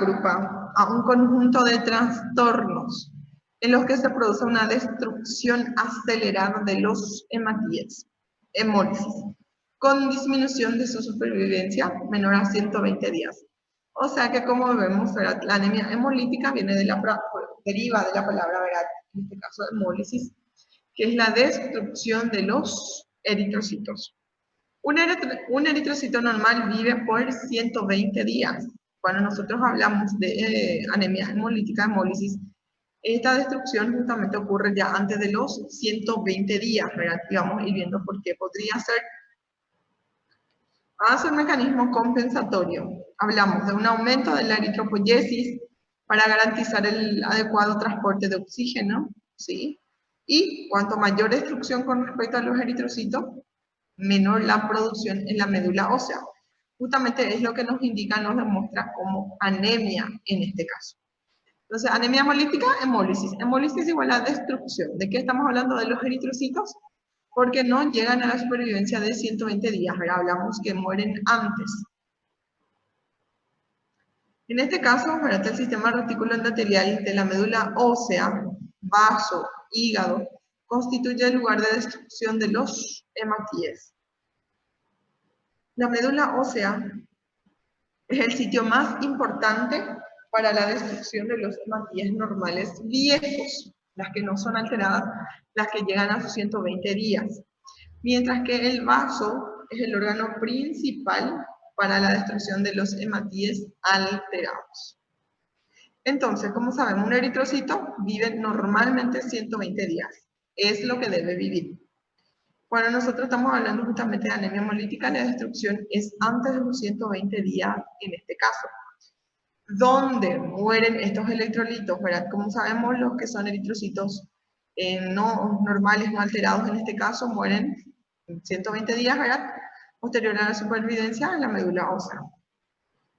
agrupa a un conjunto de trastornos en los que se produce una destrucción acelerada de los hemólisis, con disminución de su supervivencia menor a 120 días. O sea que, como vemos, ¿verdad?, la anemia hemolítica deriva de la palabra, ¿verdad?, en este caso hemólisis, que es la destrucción de los eritrocitos. Un eritrocito normal vive por 120 días. Cuando nosotros hablamos de anemia hemolítica, hemólisis, esta destrucción justamente ocurre ya antes de los 120 días, ¿verdad? Y vamos a ir viendo por qué podría ser. Hace un mecanismo compensatorio. Hablamos de un aumento de la eritropoyesis para garantizar el adecuado transporte de oxígeno, ¿sí? Y cuanto mayor destrucción con respecto a los eritrocitos, menor la producción en la médula ósea. Justamente es lo que nos indica, nos demuestra como anemia en este caso. Entonces, anemia hemolítica, hemólisis. Hemólisis igual a destrucción. ¿De qué estamos hablando? De los eritrocitos, porque no llegan a la supervivencia de 120 días, ¿verdad? Hablamos que mueren antes. En este caso, ¿verdad?, el sistema retículo endotelial de la médula ósea, vaso, hígado, constituye el lugar de destrucción de los hematíes. La médula ósea es el sitio más importante para la destrucción de los hematíes normales viejos, las que no son alteradas, las que llegan a sus 120 días. Mientras que el vaso es el órgano principal para la destrucción de los hematíes alterados. Entonces, como sabemos, un eritrocito vive normalmente 120 días. Es lo que debe vivir. Cuando nosotros estamos hablando justamente de anemia hemolítica, la destrucción es antes de los 120 días en este caso. ¿Dónde mueren estos electrolitos? ¿Verdad? Como sabemos, los que son eritrocitos no normales, no alterados en este caso, mueren en 120 días, ¿verdad?, posterior a la supervivencia en la médula ósea.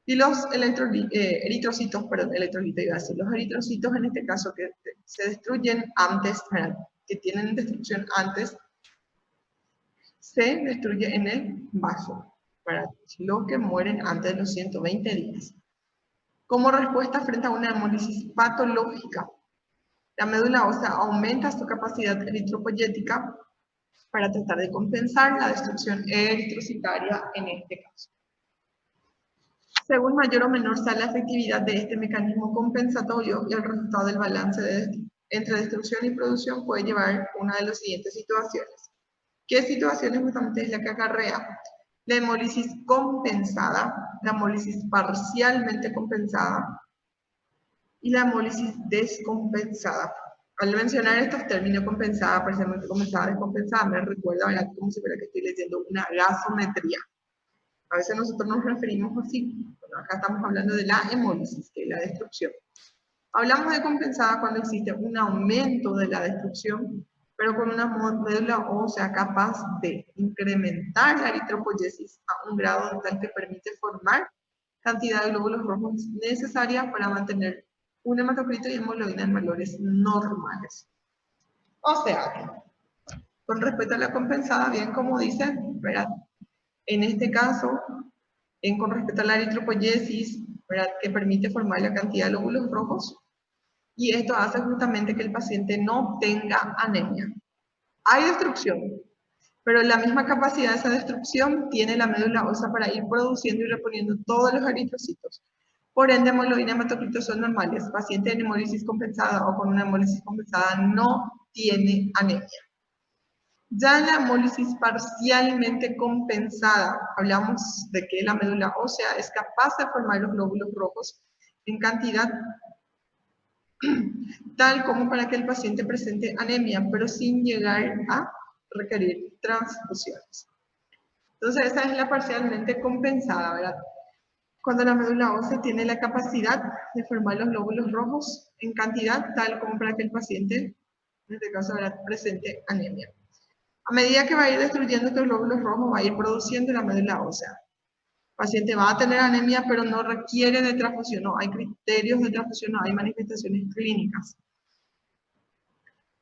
Y los eritrocitos, perdón, electrolitos iba a decir, los eritrocitos en este caso que se destruyen antes, ¿verdad?, que tienen destrucción antes, se destruye en el vaso, ¿verdad?, los que mueren antes de los 120 días. Como respuesta frente a una hemólisis patológica, la médula ósea aumenta su capacidad eritropoyética para tratar de compensar la destrucción eritrocitaria en este caso. Según mayor o menor sea la efectividad de este mecanismo compensatorio, y el resultado del balance entre destrucción y producción puede llevar a una de las siguientes situaciones. ¿Qué situaciones justamente es la que acarrea? La hemólisis compensada, la hemólisis parcialmente compensada y la hemólisis descompensada. Al mencionar estos términos, compensada, parcialmente compensada, descompensada, me recuerda, ¿verdad?, como si fuera que estoy leyendo una gasometría. A veces nosotros nos referimos así. Bueno, acá estamos hablando de la hemólisis, que es la destrucción. Hablamos de compensada cuando existe un aumento de la destrucción, pero con una médula ósea capaz de incrementar la eritropoyesis a un grado tal que permite formar cantidad de glóbulos rojos necesaria para mantener un hematocrito y hemoglobina en valores normales. O sea que, con respecto a la compensada, bien como dice, ¿verdad?, en este caso, con respecto a la eritropoyesis, ¿verdad?, que permite formar la cantidad de glóbulos rojos, y esto hace justamente que el paciente no tenga anemia. Hay destrucción, pero la misma capacidad de esa destrucción tiene la médula ósea para ir produciendo y reponiendo todos los eritrocitos. Por ende, hemoglobina y hematocritos son normales. Paciente en hemólisis compensada o con una hemólisis compensada no tiene anemia. Ya en la hemólisis parcialmente compensada, hablamos de que la médula ósea es capaz de formar los glóbulos rojos en cantidad tal como para que el paciente presente anemia, pero sin llegar a requerir transfusiones. Entonces, esa es la parcialmente compensada, ¿verdad?, cuando la médula ósea tiene la capacidad de formar los glóbulos rojos en cantidad tal como para que el paciente, en este caso, ¿verdad?, presente anemia. A medida que va a ir destruyendo estos glóbulos rojos, va a ir produciendo la médula ósea. El paciente va a tener anemia, pero no requiere de transfusión, no hay criterios de transfusión, no hay manifestaciones clínicas.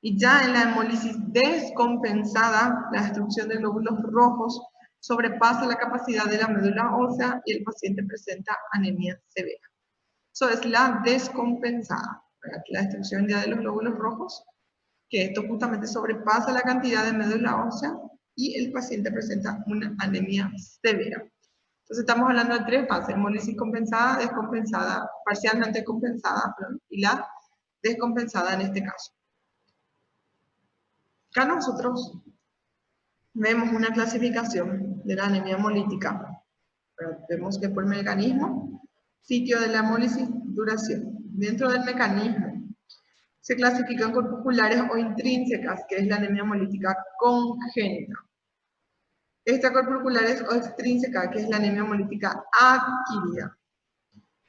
Y ya en la hemólisis descompensada, la destrucción de glóbulos rojos sobrepasa la capacidad de la médula ósea y el paciente presenta anemia severa. Eso es la descompensada, ¿verdad? La destrucción ya de los glóbulos rojos, que esto justamente sobrepasa la cantidad de médula ósea y el paciente presenta una anemia severa. Entonces estamos hablando de tres fases: hemólisis compensada, descompensada, parcialmente compensada, perdón, y la descompensada en este caso. Acá nosotros vemos una clasificación de la anemia hemolítica. Vemos que por mecanismo, sitio de la hemólisis, duración. Dentro del mecanismo se clasifican corpusculares o intrínsecas, que es la anemia hemolítica congénita. Extracorpusculares o extrínsecas, que es la anemia hemolítica adquirida.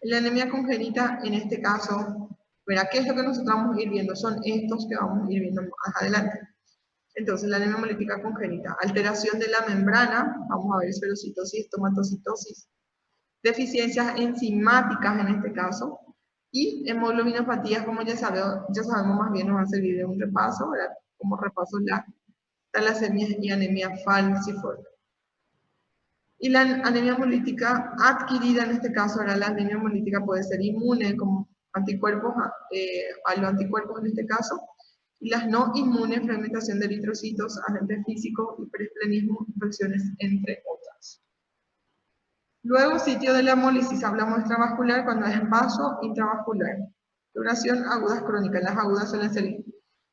La anemia congénita, en este caso, verá qué es lo que nosotros vamos a ir viendo, son estos que vamos a ir viendo más adelante. Entonces, la anemia hemolítica congénita, alteración de la membrana, vamos a ver esferocitosis, estomatocitosis, deficiencias enzimáticas en este caso, y hemoglobinopatías, como ya sabemos más bien, nos va a servir de un repaso, ¿verdad? Como repaso la talasemia y anemia falciforme. Y la anemia hemolítica adquirida, en este caso, ahora la anemia hemolítica puede ser inmune, como anticuerpos, a los anticuerpos en este caso, y las no inmunes, fragmentación de eritrocitos, agentes físicos, hiperesplenismo, infecciones, entre otras. Luego, sitio de la hemólisis, hablamos extravascular cuando es en vaso intravascular. Duración agudas crónicas, las agudas suelen ser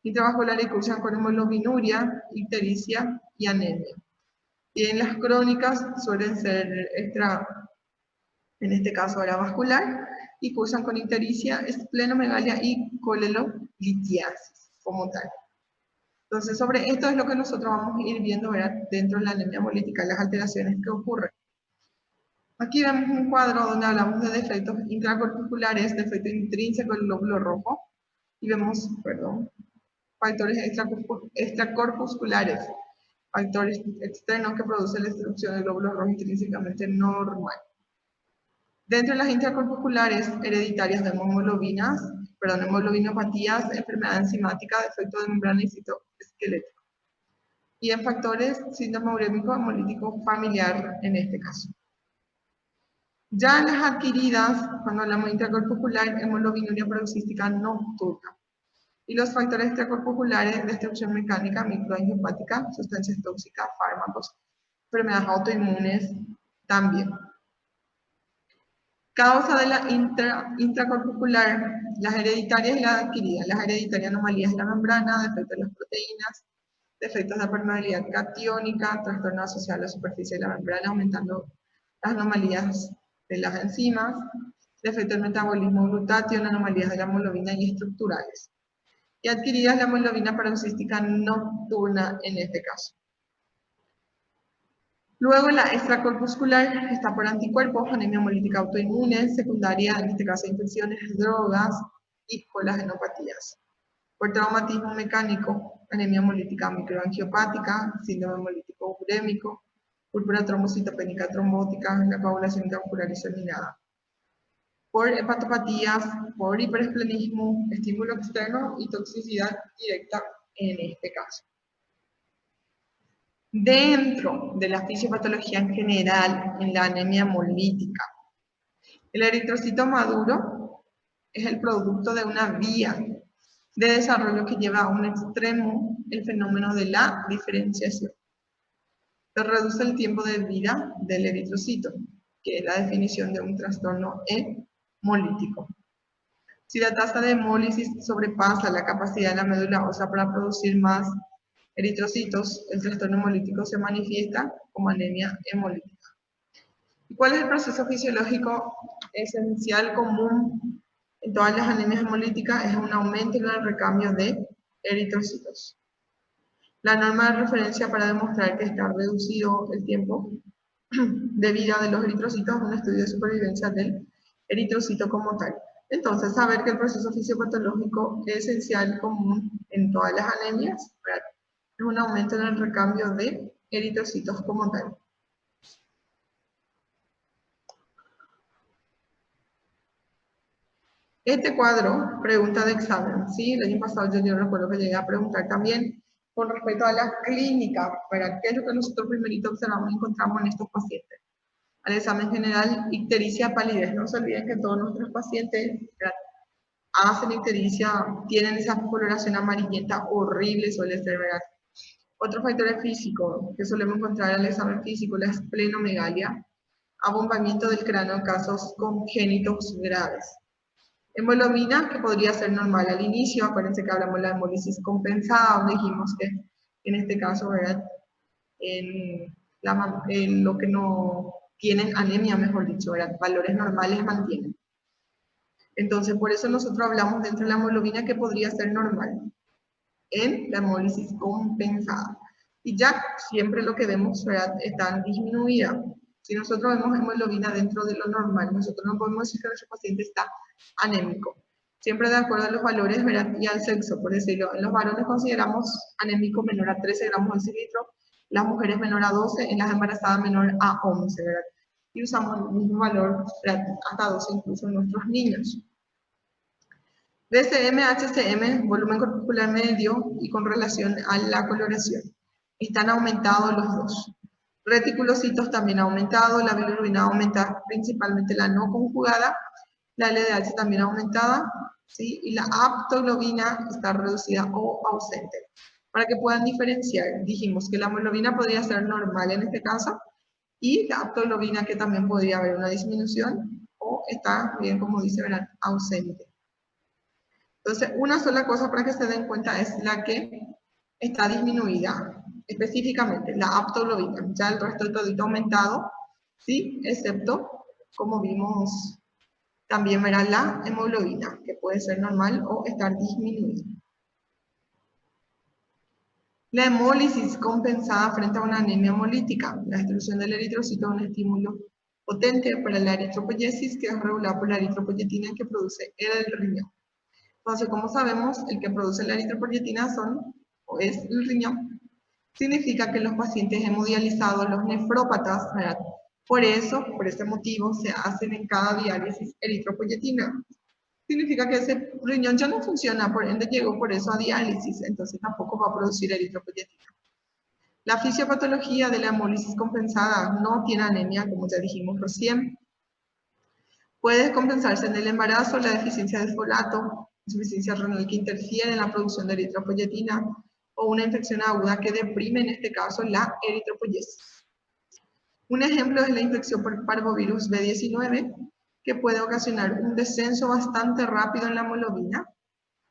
intravascular y cursan con hemoglobinuria, ictericia y anemia. Y en las crónicas suelen ser en este caso era vascular, y cursan con ictericia, esplenomegalia y colelolitiasis, como tal. Entonces, sobre esto es lo que nosotros vamos a ir viendo, ¿verdad? Dentro de la anemia hemolítica, las alteraciones que ocurren. Aquí vemos un cuadro donde hablamos de defectos intracorpusculares, defecto intrínseco del glóbulo rojo, y vemos, factores extracorpusculares, factores externos que producen la destrucción del glóbulo rojo intrínsecamente normal. Dentro de las intracorpusculares hereditarias de hemoglobinopatías, enfermedad enzimática, defecto de membrana y citoesquelético. Y en factores síndrome urémico hemolítico familiar en este caso. Ya en las adquiridas, cuando hablamos de intracorpuscular, hemoglobinuria paroxística nocturna. Y los factores extracorpusculares, destrucción mecánica, microangiopática, sustancias tóxicas, fármacos, enfermedades autoinmunes también. Causa de la intracorpuscular, las hereditarias y las adquiridas. Las hereditarias, anomalías de la membrana, defectos de las proteínas, defectos de permeabilidad catiónica, trastorno asociado a la superficie de la membrana, aumentando las anomalías de las enzimas, defecto del metabolismo glutático, anomalías de la hemoglobina y estructurales. Y adquiridas la hemoglobina paroxística nocturna en este caso. Luego la extracorpuscular está por anticuerpos, anemia hemolítica autoinmune, secundaria, en este caso infecciones, drogas y colagenopatías. Por traumatismo mecánico, anemia hemolítica microangiopática, síndrome hemolítico urémico, púrpura trombocitopénica trombótica, la coagulación intravascular diseminada. Por hepatopatías, por hiperesplenismo, estímulo externo y toxicidad directa en este caso. Dentro de la fisiopatología en general, en la anemia hemolítica, el eritrocito maduro es el producto de una vía de desarrollo que lleva a un extremo el fenómeno de la diferenciación. Se reduce el tiempo de vida del eritrocito, que es la definición de un trastorno hemolítico. Si la tasa de hemólisis sobrepasa la capacidad de la médula ósea para producir más eritrocitos, el trastorno hemolítico se manifiesta como anemia hemolítica. ¿Y cuál es el proceso fisiológico esencial común en todas las anemias hemolíticas? Es un aumento en el recambio de eritrocitos. La norma de referencia para demostrar que está reducido el tiempo de vida de los eritrocitos es un estudio de supervivencia del eritrocito como tal. Entonces, saber que el proceso fisiopatológico es esencial común en todas las anemias, ¿verdad? Es un aumento en el recambio de eritrocitos como tal. Este cuadro, pregunta de examen, ¿sí? El año pasado yo recuerdo que llegué a preguntar también con respecto a la clínica, ¿verdad? ¿Qué es lo que nosotros primerito observamos y encontramos en estos pacientes? al examen general, ictericia, palidez. No se olviden que todos nuestros pacientes hacen ictericia, tienen esa coloración amarillenta horrible, suele ser, ¿verdad? Otros factores físicos que solemos encontrar al examen físico, la esplenomegalia, abombamiento del cráneo en casos congénitos graves. Hemoglobina, que podría ser normal al inicio, acuérdense que hablamos de la hemólisis compensada, donde dijimos que en este caso, ¿verdad? En lo que no tienen anemia, mejor dicho, ¿verdad? Valores normales mantienen. Entonces, por eso nosotros hablamos dentro de la hemoglobina que podría ser normal en la hemólisis compensada. Y ya siempre lo que vemos, ¿verdad? Está disminuida. Si nosotros vemos hemoglobina dentro de lo normal, nosotros no podemos decir que nuestro paciente está anémico. Siempre de acuerdo a los valores, ¿verdad? Y al sexo, por decirlo. En los varones consideramos anémico menor a 13 gramos al cilindro, las mujeres menor a 12, en las embarazadas menor a 11, ¿verdad? Y usamos el mismo valor, ¿verdad? Hasta 12 incluso en nuestros niños. DCM, HCM, volumen corpuscular medio y con relación a la coloración. Están aumentados los dos. Reticulocitos también ha aumentado, la bilirrubina aumenta, principalmente la no conjugada, la LDH también aumentada, ¿sí? Y la aptoglobina está reducida o ausente. Para que puedan diferenciar, dijimos que la hemoglobina podría ser normal en este caso, y la aptoglobina que también podría haber una disminución, o está bien, como dice, ¿verdad? Ausente. Entonces, una sola cosa para que se den cuenta es la que está disminuida, específicamente la aptoglobina. Ya el resto todo está aumentado, ¿sí? Excepto, como vimos, también verá la hemoglobina, que puede ser normal o estar disminuida. La hemólisis compensada frente a una anemia hemolítica. La destrucción del eritrocito es un estímulo potente para la eritropoyesis, que es regulada por la eritropoyetina que produce el riñón. Entonces, como sabemos, el que produce la eritropoyetina es el riñón. Significa que los pacientes hemodializados, los nefrópatas, ¿verdad? Por eso, por ese motivo, se hacen en cada diálisis eritropoyetina. Significa que ese riñón ya no funciona, por ende llegó por eso a diálisis, entonces tampoco va a producir eritropoyetina. La fisiopatología de la hemólisis compensada no tiene anemia, como ya dijimos recién. Puede compensarse en el embarazo la deficiencia de folato, insuficiencia renal que interfiere en la producción de eritropoyetina, o una infección aguda que deprime, en este caso, la eritropoyesis. Un ejemplo es la infección por parvovirus B19, que puede ocasionar un descenso bastante rápido en la hemoglobina,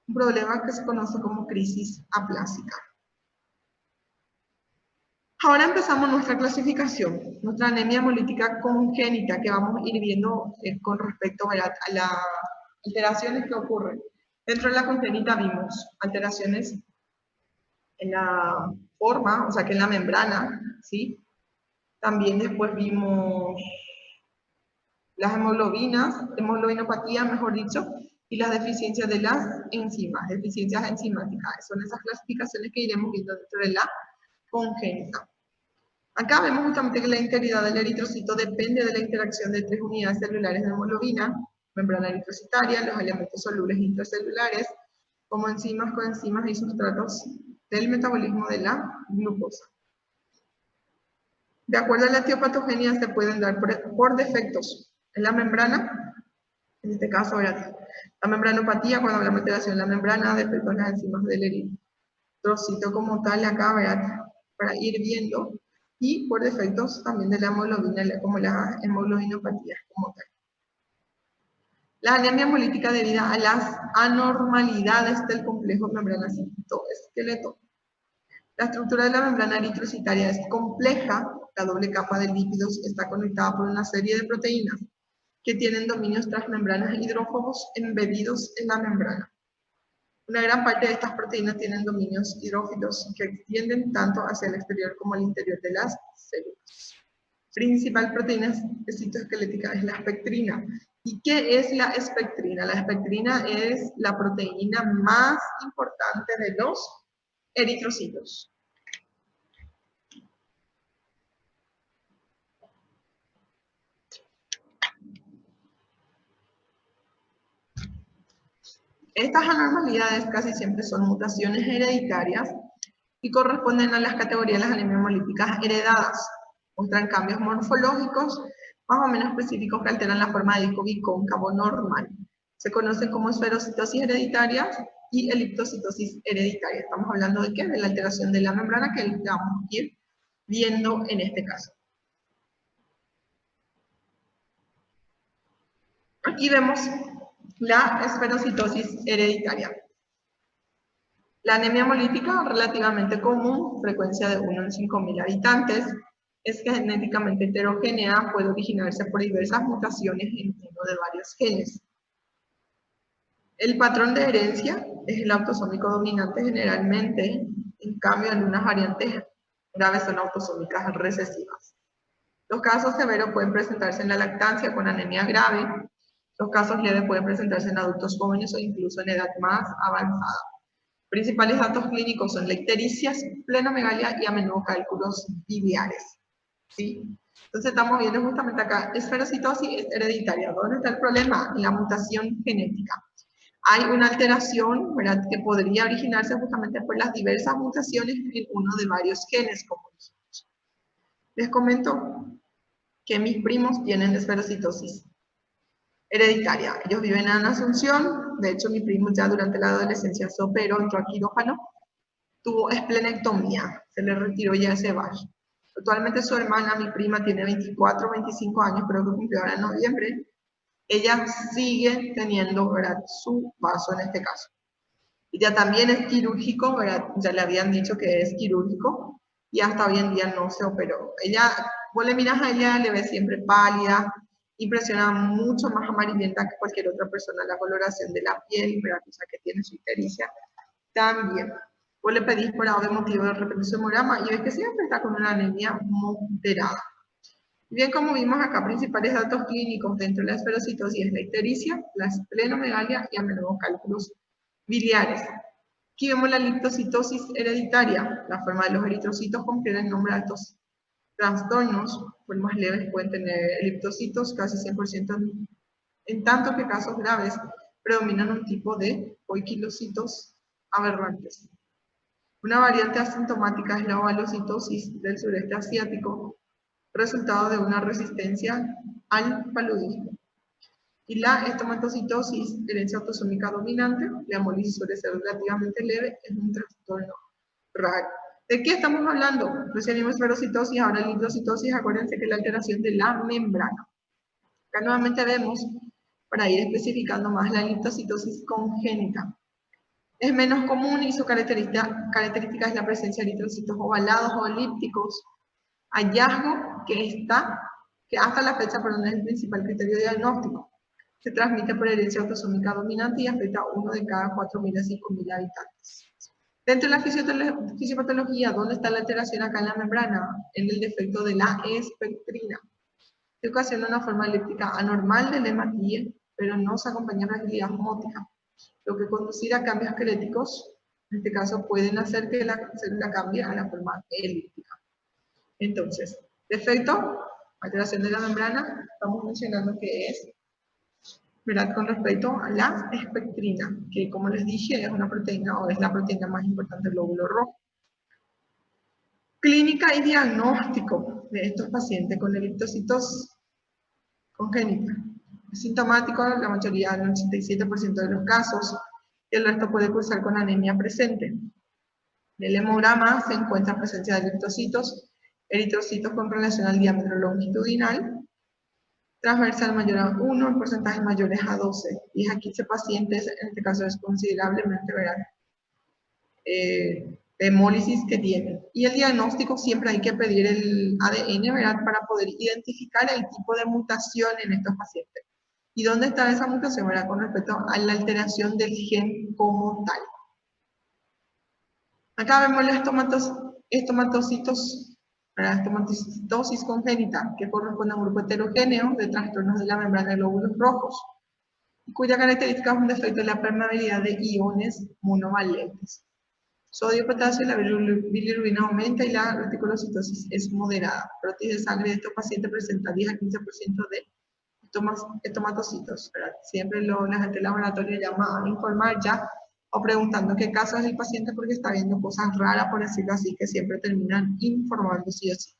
un problema que se conoce como crisis aplásica. Ahora empezamos nuestra clasificación, nuestra anemia hemolítica congénita, que vamos a ir viendo con respecto, ¿verdad?, a las alteraciones que ocurren. Dentro de la congénita vimos alteraciones en la forma, o sea que en la membrana, ¿sí? También después vimos las hemoglobinas, hemoglobinopatía, mejor dicho, y las deficiencias de las enzimas, deficiencias enzimáticas. Son esas clasificaciones que iremos viendo dentro de la congénita. Acá vemos justamente que la integridad del eritrocito depende de la interacción de 3 unidades celulares de hemoglobina, membrana eritrocitaria, los elementos solubles intracelulares, como enzimas, coenzimas y sustratos del metabolismo de la glucosa. De acuerdo a la etiopatogenia se pueden dar por defectos en la membrana, en este caso era la membranopatía, cuando hablamos de alteración en la membrana, defectos en las enzimas del eritrocito como tal, acá, ¿verdad?, para ir viendo, y por defectos también de la hemoglobina, como la hemoglobinopatía como tal. La anemia hemolítica debida a las anormalidades del complejo membrana-citoesqueleto. La estructura de la membrana eritrocitaria es compleja, la doble capa de lípidos está conectada por una serie de proteínas que tienen dominios transmembranas hidrófobos embebidos en la membrana. Una gran parte de estas proteínas tienen dominios hidrófilos que extienden tanto hacia el exterior como al interior de las células. Principal proteína citoesquelética es la espectrina. ¿Y qué es la espectrina? La espectrina es la proteína más importante de los eritrocitos. Estas anormalidades casi siempre son mutaciones hereditarias y corresponden a las categorías de las anemias hemolíticas heredadas. Muestran cambios morfológicos más o menos específicos que alteran la forma del disco bicóncavo normal. Se conocen como esferocitosis hereditaria y eliptocitosis hereditaria. Estamos hablando de qué? De la alteración de la membrana que vamos a ir viendo en este caso. Aquí vemos la esferocitosis hereditaria. La anemia hemolítica, relativamente común, frecuencia de 1 en 5.000 habitantes, es genéticamente heterogénea, puede originarse por diversas mutaciones en uno de varios genes. El patrón de herencia es el autosómico dominante generalmente, en cambio algunas variantes graves son autosómicas recesivas. Los casos severos pueden presentarse en la lactancia con anemia grave, los casos leves pueden presentarse en adultos jóvenes o incluso en edad más avanzada. Principales datos clínicos son la ictericias, splenomegalia y a menudo cálculos biliares. ¿Sí? Entonces estamos viendo justamente acá, esferocitosis es hereditaria. ¿Dónde está el problema? En la mutación genética. Hay una alteración, ¿verdad?, que podría originarse justamente por las diversas mutaciones en uno de varios genes, como nosotros. Les comento que mis primos tienen esferocitosis hereditaria. Ellos viven en Asunción. De hecho, mi primo ya durante la adolescencia se operó, entró a quirófano, tuvo esplenectomía, se le retiró ya ese vaso. Actualmente su hermana, mi prima, tiene 24, 25 años, creo que cumplió ahora en noviembre. Ella sigue teniendo, ¿verdad?, su vaso en este caso. Ella también es quirúrgico, ¿verdad? Ya le habían dicho que es quirúrgico y hasta hoy en día no se operó. Ella, vos le miras a ella, le ves siempre pálida, impresiona mucho más amarillenta que cualquier otra persona la coloración de la piel, ¿verdad? O sea, que tiene su ictericia también. Vos le pedís por algún motivo de repente su hemograma y ves que siempre está con una anemia moderada. Bien, como vimos acá, principales datos clínicos dentro de la esferocitosis es la ictericia, la esplenomegalia y a menudo cálculos biliares. Aquí vemos la liptocitosis hereditaria. La forma de los eritrocitos confiere el nombre de altos trastornos, formas leves pueden tener liptocitos, casi 100%, en tanto que casos graves predominan un tipo de poiquilocitos aberrantes. Una variante asintomática es la ovalocitosis del sureste asiático, resultado de una resistencia al paludismo. Y la estomatocitosis, herencia autosómica dominante, la hemólisis suele ser relativamente leve, es un trastorno raro. ¿De qué estamos hablando? Recién vimos esferocitosis, ahora liptocitosis, acuérdense que es la alteración de la membrana. Acá nuevamente vemos, para ir especificando más, la liptocitosis congénita. Es menos común y su característica es la presencia de eritrocitos ovalados o elípticos. Hallazgo que hasta la fecha, es el principal criterio diagnóstico. Se transmite por herencia autosómica dominante y afecta a 1 de cada 4.000 a 5.000 habitantes. Dentro de la fisiopatología, ¿dónde está la alteración acá en la membrana? En el defecto de la espectrina. Se ocasiona una forma elíptica anormal del hematíe, pero no se acompaña de fragilidad osmótica, lo que conducirá a cambios esqueléticos, en este caso pueden hacer que la célula cambie a la forma elíptica. Entonces, defecto, alteración de la membrana, estamos mencionando que es, ¿verdad?, con respecto a la espectrina, que como les dije es una proteína o es la proteína más importante del glóbulo rojo. Clínica y diagnóstico de estos pacientes con liptocitosis congénita. Es sintomático en la mayoría, el 87% de los casos, y el resto puede cursar con anemia presente. En el hemograma se encuentra presencia de liptocitos, eritrocitos con relación al diámetro longitudinal, transversal mayor a 1, en porcentajes mayores a 12. Y a 15 pacientes, en este caso es considerablemente, ¿verdad?, hemólisis que tienen. Y el diagnóstico siempre hay que pedir el ADN, ¿verdad?, para poder identificar el tipo de mutación en estos pacientes. ¿Y dónde está esa mutación, ¿verdad?, con respecto a la alteración del gen como tal? Acá vemos la estomatocitosis congénita, que corresponde a un grupo heterogéneo de trastornos de la membrana de glóbulos rojos, cuya característica es un defecto de la permeabilidad de iones monovalentes. Sodio, potasio, la bilirrubina aumenta y la reticulocitosis es moderada. Prótesis de sangre de estos pacientes presenta 10 a 15% de estomatocitos, ¿verdad? Siempre la gente del laboratorio llama a informar ya o preguntando qué caso es el paciente porque está viendo cosas raras, por decirlo así, que siempre terminan informando sí o sí.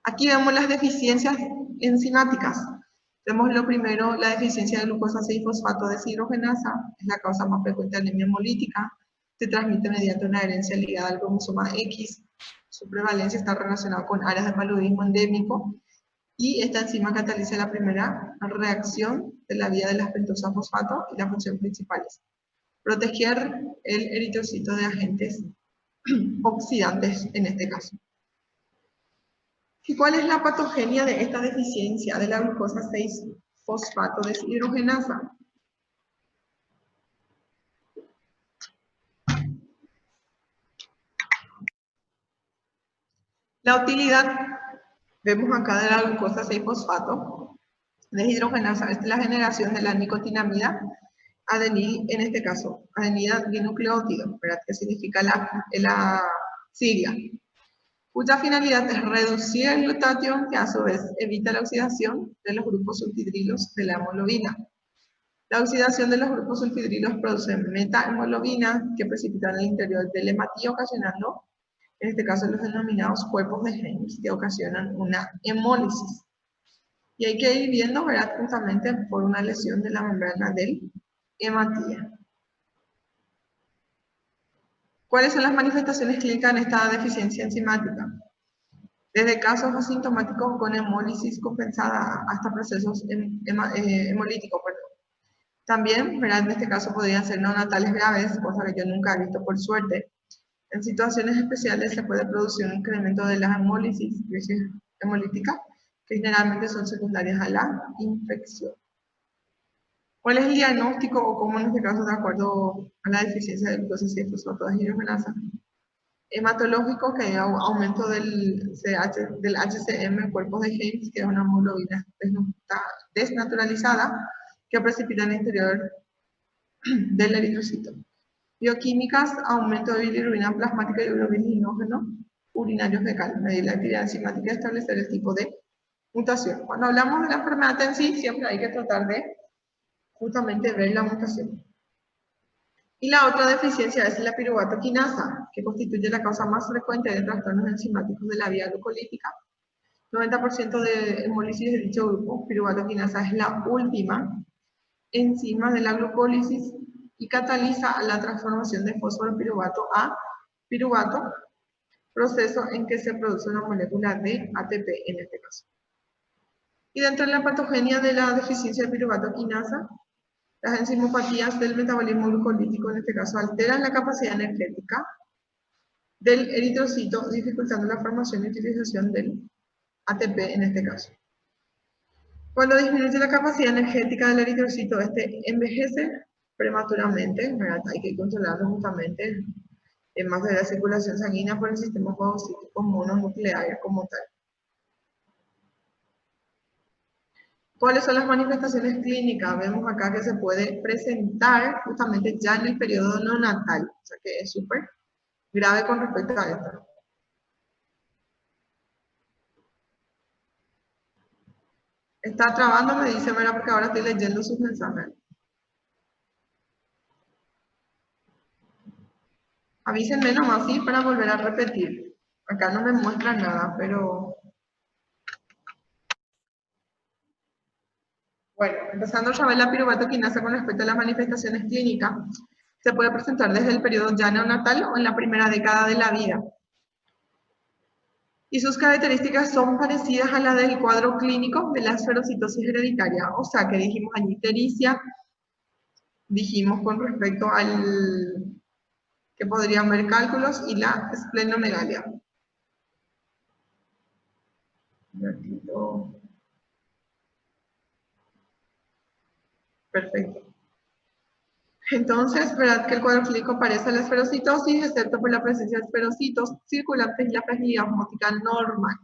Aquí vemos las deficiencias enzimáticas. Vemos lo primero, la deficiencia de glucosa 6-fosfato deshidrogenasa, es la causa más frecuente de anemia hemolítica, se transmite mediante una herencia ligada al cromosoma X, su prevalencia está relacionada con áreas de paludismo endémico, y esta enzima cataliza la primera reacción de la vía de las pentosas fosfato y la función principal es proteger el eritrocito de agentes oxidantes en este caso. ¿Y cuál es la patogenia de esta deficiencia de la glucosa 6-fosfato deshidrogenasa? La utilidad, vemos acá de la glucosa 6-fosfato deshidrogenasa, es la generación de la nicotinamida adenil, en este caso, adenida dinucleótido, ¿verdad? Que significa la sigla, cuya finalidad es reducir el glutatión, que a su vez evita la oxidación de los grupos sulfidrilos de la hemoglobina. La oxidación de los grupos sulfidrilos produce metahemoglobina, que precipitan en el interior del hematío, ocasionando, en este caso, los denominados cuerpos de James, que ocasionan una hemólisis. Y hay que ir viendo, ¿verdad?, justamente por una lesión de la membrana del hematío. ¿Cuáles son las manifestaciones clínicas en esta deficiencia enzimática? Desde casos asintomáticos con hemólisis compensada hasta procesos hemolíticos. También, ¿verdad?, en este caso podrían ser neonatales graves, cosa que yo nunca he visto por suerte. En situaciones especiales se puede producir un incremento de las hemólisis, crisis hemolítica, que generalmente son secundarias a la infección. ¿Cuál es el diagnóstico o cómo en este caso de acuerdo a la deficiencia de glucosa 6-fosfato deshidrogenasa? Hematológico, que hay aumento del HCM, cuerpos de James, que es una hemoglobina desnaturalizada que precipita en el interior del eritrocito. Bioquímicas, aumento de bilirrubina plasmática y urobilinógeno urinario fecal, medir la actividad enzimática y establecer el tipo de mutación. Cuando hablamos de la enfermedad en sí, siempre hay que tratar de justamente ver la mutación. Y la otra deficiencia es la piruvato quinasa, que constituye la causa más frecuente de trastornos enzimáticos de la vía glucolítica. 90% de hemólisis de dicho grupo, piruvato quinasa es la última enzima de la glucólisis y cataliza la transformación de fósforo piruvato a piruvato, proceso en que se produce una molécula de ATP en este caso. Y dentro de la patogenia de la deficiencia de piruvato quinasa, las enzimopatías del metabolismo glucolítico, en este caso, alteran la capacidad energética del eritrocito, dificultando la formación y utilización del ATP en este caso. Cuando disminuye la capacidad energética del eritrocito, este envejece prematuramente, ¿verdad? Hay que controlarlo justamente en más de la circulación sanguínea por el sistema fagocítico mononuclear como tal. ¿Cuáles son las manifestaciones clínicas? Vemos acá que se puede presentar justamente ya en el periodo neonatal, o sea que es súper grave con respecto a esto. Está trabando, me dice, ¿verdad? Porque ahora estoy leyendo sus mensajes. Avísenme nomás, sí, para volver a repetir. Acá no me muestra nada, pero... Bueno, empezando a ver la piruvato quinasa con respecto a las manifestaciones clínicas, se puede presentar desde el periodo ya neonatal o en la primera década de la vida. Y sus características son parecidas a las del cuadro clínico de la esferocitosis hereditaria, o sea que dijimos allí ictericia, dijimos con respecto al que podrían ver cálculos y la esplenomegalia. Perfecto. Entonces, ¿verdad que el cuadro clínico parece a la esferocitosis, excepto por la presencia de esferocitos circulantes y la fragilidad osmótica normal?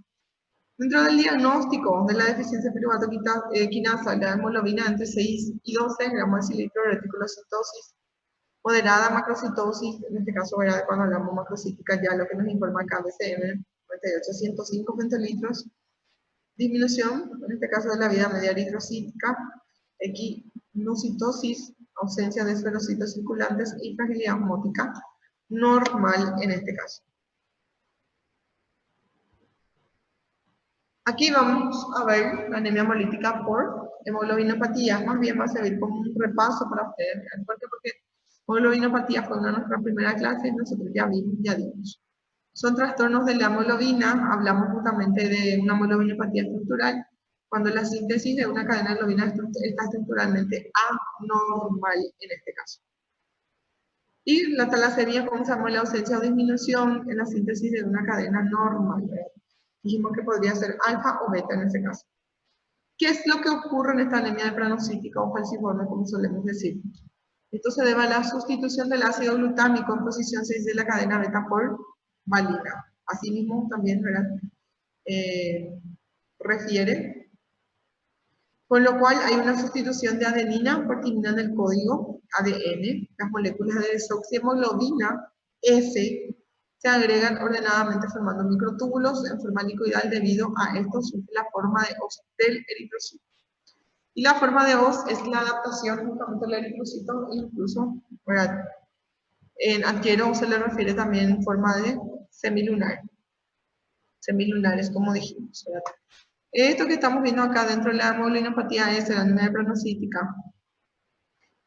Dentro del diagnóstico de la deficiencia de piruvato quinasa, la hemoglobina entre 6 y 12 gramos de cilindro, reticulocitosis moderada, macrocitosis, en este caso, ¿verdad? Cuando hablamos macrocítica, ya lo que nos informa acá BCM, 9805 centilitros, disminución, en este caso de la vida media eritrocítica, equinocitosis, ausencia de esferocitos circulantes y fragilidad osmótica normal en este caso. Aquí vamos a ver la anemia hemolítica por hemoglobinopatía. Más bien va a servir como un repaso para ustedes. ¿Por qué? Porque hemoglobinopatía fue una de nuestras primeras clases y nosotros ya vimos. Son trastornos de la hemoglobina. Hablamos justamente de una hemoglobinopatía estructural cuando la síntesis de una cadena de hemoglobina está estructuralmente anormal en este caso. Y la talasemia, como sabemos, la ausencia o disminución en la síntesis de una cadena normal. Dijimos que podría ser alfa o beta en este caso. ¿Qué es lo que ocurre en esta anemia de pranocítica o falciforme, como solemos decir? Esto se debe a la sustitución del ácido glutámico en posición 6 de la cadena beta por valina. Asimismo, también refiere, con lo cual hay una sustitución de adenina por timina en el código ADN. Las moléculas de desoxihemoglobina S se agregan ordenadamente formando microtúbulos en forma licoidal debido a esto surge la forma de Hoz del eritrocito. Y la forma de Hoz es la adaptación justamente del eritrocito, incluso en adquiero se le refiere también en forma de semilunar. Semilunares, como dijimos. ¿Verdad? Esto que estamos viendo acá dentro de la hemoglobinopatía es la anemia pranocítica.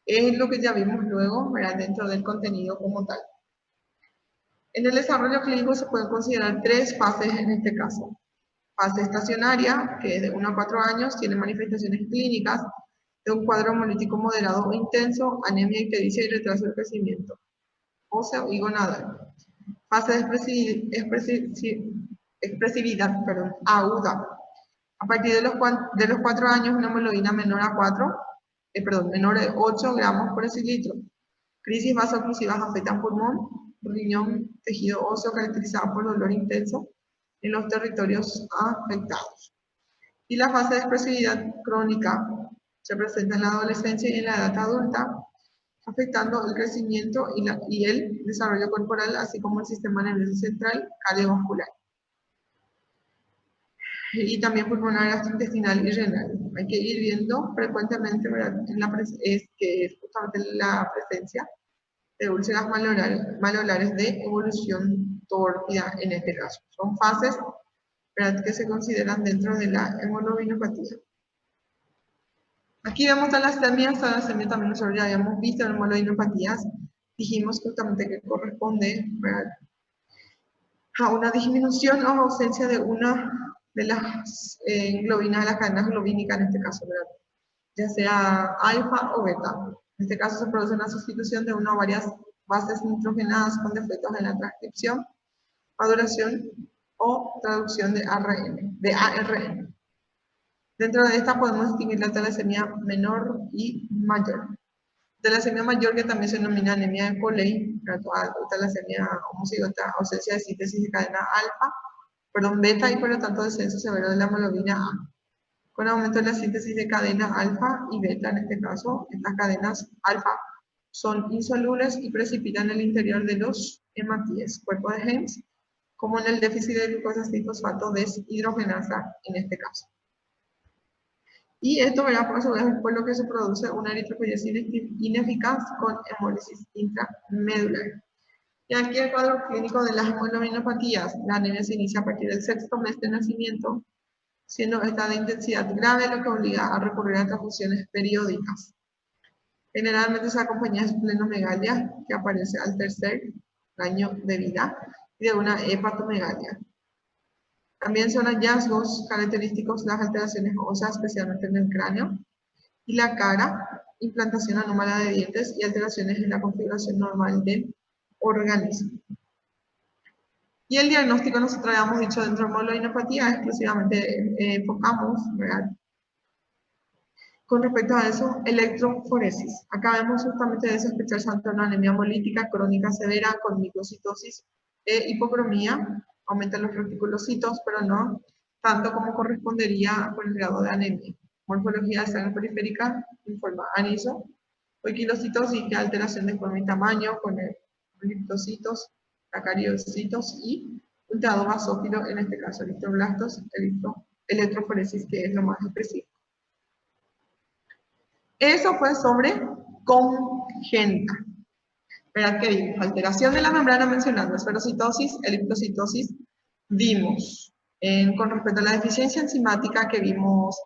Es lo que ya vimos luego, ¿verdad? Dentro del contenido como tal. En el desarrollo clínico se pueden considerar tres fases en este caso. Fase estacionaria, que es de 1 a 4 años, tiene manifestaciones clínicas de un cuadro hemolítico moderado o intenso, anemia ictericia y retraso del crecimiento óseo y gonadal. Fase de expresividad aguda. A partir de los 4 años, una hemoglobina menor a menor de 8 gramos por decilitro. Crisis vasooclusivas afectan pulmón, riñón, tejido óseo caracterizado por dolor intenso en los territorios afectados. Y la fase de expresividad crónica se presenta en la adolescencia y en la edad adulta, afectando el crecimiento y el desarrollo corporal, así como el sistema nervioso central cardiovascular. Y también pulmonar, gastrointestinal y renal. Hay que ir viendo frecuentemente, ¿verdad? Que es justamente la presencia de úlceras malolares de evolución tórpida en este caso. Son fases, ¿verdad?, que se consideran dentro de la hemoglobinopatía. Aquí vemos talasemia también nosotros ya habíamos visto en hemoglobinopatías. Dijimos justamente que corresponde, ¿verdad?, a una disminución o ausencia de una de las globinas, de las cadenas globínicas en este caso, ¿verdad?, ya sea alfa o beta. En este caso se produce una sustitución de una o varias bases nitrogenadas con defectos en la transcripción, maduración o traducción de ARN. Dentro de esta podemos distinguir la talasemia menor y mayor. Talasemia mayor, que también se denomina anemia de Coley, talasemia homocigota, ausencia de síntesis de cadena beta y por lo tanto descenso severo de la hemoglobina A. Con aumento de la síntesis de cadena alfa y beta, en este caso, estas cadenas alfa son insolubles y precipitan en el interior de los hematíes, cuerpo de Hens, como en el déficit de glucosa fosfato deshidrogenasa en este caso. Y esto, ¿verdad?, por su vez, por lo que se produce una eritropoyesis ineficaz con hemólisis intramedular. Y aquí el cuadro clínico de las hemoglobinopatías. La anemia se inicia a partir del 6º mes de nacimiento, siendo esta de intensidad grave, lo que obliga a recurrir a transfusiones periódicas. Generalmente se acompaña de esplenomegalia, que aparece al 3er año de vida, y de una hepatomegalia. También son hallazgos característicos las alteraciones óseas, especialmente en el cráneo y la cara, implantación anómala de dientes y alteraciones en la configuración normal del organismo. Y el diagnóstico, nosotros habíamos dicho dentro de hemoglobinopatía, exclusivamente enfocamos, ¿verdad?, con respecto a eso, electroforesis. Acá vemos justamente de sospechar tanto una anemia hemolítica crónica severa con microcitosis e hipocromía, aumentan los reticulocitos, pero no tanto como correspondería con el grado de anemia. Morfología de sangre periférica en forma aniso, o equilocitosis, que alteración de forma y tamaño, con eritrocitos, acariocitos y ultrado basófilo, en este caso eritroblastos, electroforesis, que es lo más expresivo. Eso fue sobre congénita. ¿Verdad que vimos? Alteración de la membrana mencionando esferocitosis, eritrocitosis, vimos Con respecto a la deficiencia enzimática que vimos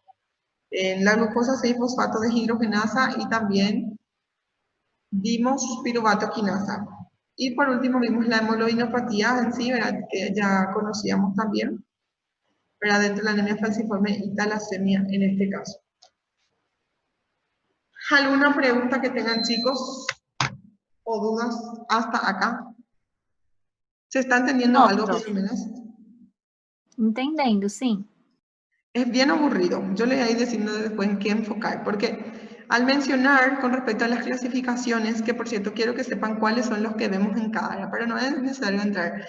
en la glucosa 6-fosfato deshidrogenasa y también vimos piruvato quinasa. Y por último vimos la hemoglobinopatía en sí, ¿verdad? Que ya conocíamos también, ¿verdad? Dentro de la anemia falciforme y talasemia en este caso. ¿Alguna pregunta que tengan, chicos? ¿O dudas hasta acá? ¿Se está entendiendo No, algo por prof. lo menos? Entendendo, sim. Es bien aburrido. Yo le voy a ir diciendo después en qué enfocar, porque al mencionar con respecto a las clasificaciones, que por cierto quiero que sepan cuáles son los que vemos en cada área, pero no es necesario entrar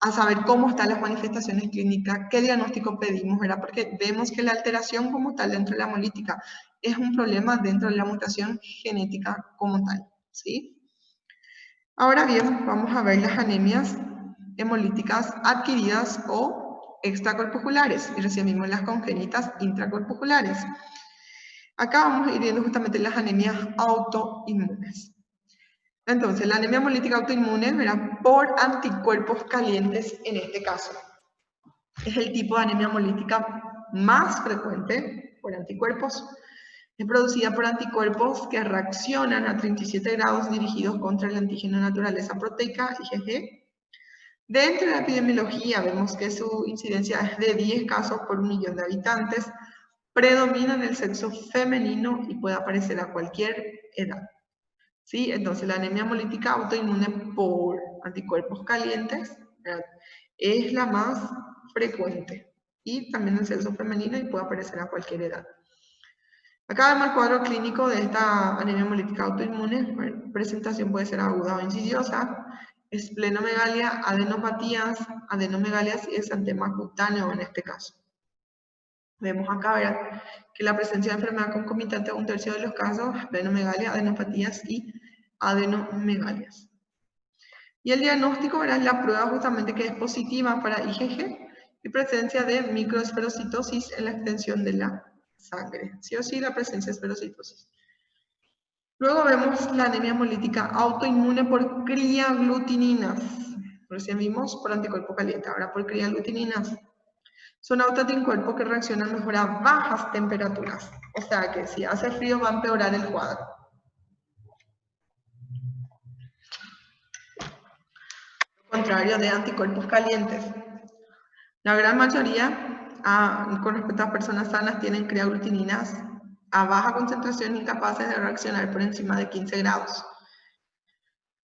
a saber cómo están las manifestaciones clínicas, qué diagnóstico pedimos, ¿verdad? Porque vemos que la alteración como tal dentro de la hemolítica es un problema dentro de la mutación genética como tal, ¿sí? Ahora bien, vamos a ver las anemias hemolíticas adquiridas o extracorpusculares y recién vimos las congénitas intracorpusculares. Acá vamos a ir viendo justamente las anemias autoinmunes. Entonces, la anemia hemolítica autoinmune, ¿verdad? Por anticuerpos calientes en este caso. Es el tipo de anemia hemolítica más frecuente por anticuerpos. Es producida por anticuerpos que reaccionan a 37 grados dirigidos contra el antígeno de naturaleza proteica, IgG. Dentro de la epidemiología vemos que su incidencia es de 10 casos por 1.000.000 de habitantes, predomina en el sexo femenino y puede aparecer a cualquier edad. ¿Sí? Entonces la anemia hemolítica autoinmune por anticuerpos calientes, ¿verdad? Es la más frecuente y también en el sexo femenino y puede aparecer a cualquier edad. Acá vemos el cuadro clínico de esta anemia hemolítica autoinmune. Presentación puede ser aguda o insidiosa, esplenomegalia, adenopatías, adenomegalias y exantema cutáneo en este caso. Vemos acá, ¿verdad?, que la presencia de enfermedad concomitante a 1/3 de los casos, esplenomegalia, adenopatías y adenomegalias. Y el diagnóstico, ¿verdad?, es la prueba justamente que es positiva para IgG y presencia de microesferocitosis en la extensión de la sangre. Sí o sí la presencia de esferocitosis. Luego vemos la anemia hemolítica autoinmune por criaglutininas. Recién vimos por anticuerpo caliente, ahora por criaglutininas. Son autoanticuerpos que reaccionan mejor a bajas temperaturas. O sea que si hace frío va a empeorar el cuadro. Lo contrario de anticuerpos calientes. La gran mayoría, con respecto a personas sanas, tienen criaglutininas a baja concentración incapaces de reaccionar por encima de 15 grados.